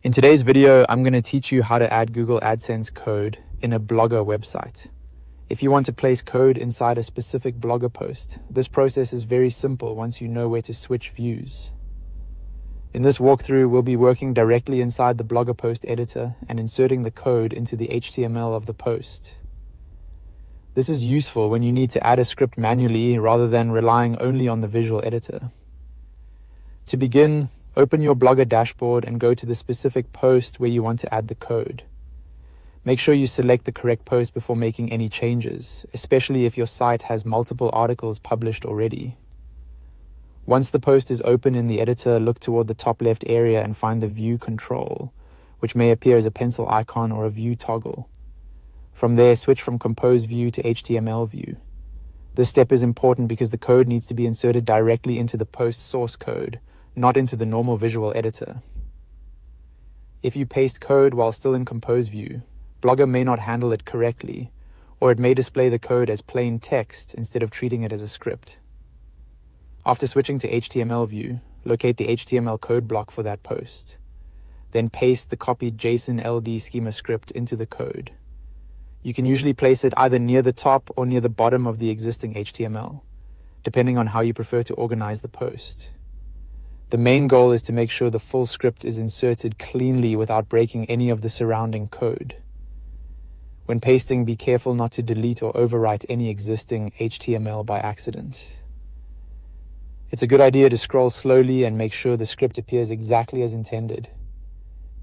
In today's video, I'm going to teach you how to add Google AdSense code in a Blogger website. If you want to place code inside a specific Blogger post, this process is very simple once you know where to switch views. In this walkthrough, we'll be working directly inside the Blogger post editor and inserting the code into the HTML of the post. This is useful when you need to add a script manually rather than relying only on the visual editor. To begin, open your Blogger dashboard and go to the specific post where you want to add the code. Make sure you select the correct post before making any changes, especially if your site has multiple articles published already. Once the post is open in the editor, look toward the top left area and find the View control, which may appear as a pencil icon or a view toggle. From there, switch from Compose View to HTML View. This step is important because the code needs to be inserted directly into the post source code, not into the normal visual editor. If you paste code while still in Compose View, Blogger may not handle it correctly, or it may display the code as plain text instead of treating it as a script. After switching to HTML View, locate the HTML code block for that post. Then paste the copied JSON LD schema script into the code. You can usually place it either near the top or near the bottom of the existing HTML, depending on how you prefer to organize the post. The main goal is to make sure the full script is inserted cleanly without breaking any of the surrounding code. When pasting, be careful not to delete or overwrite any existing HTML by accident. It's a good idea to scroll slowly and make sure the script appears exactly as intended.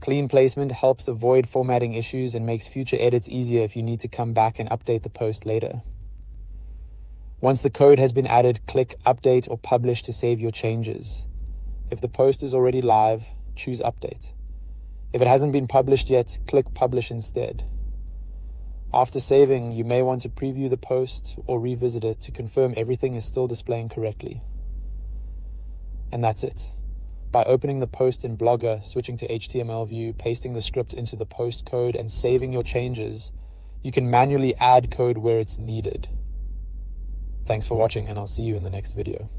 Clean placement helps avoid formatting issues and makes future edits easier if you need to come back and update the post later. Once the code has been added, click Update or Publish to save your changes. If the post is already live, choose Update. If it hasn't been published yet, click Publish instead. After saving, you may want to preview the post or revisit it to confirm everything is still displaying correctly. And that's it. By opening the post in Blogger, switching to HTML View, pasting the script into the post code, and saving your changes, you can manually add code where it's needed. Thanks for watching, and I'll see you in the next video.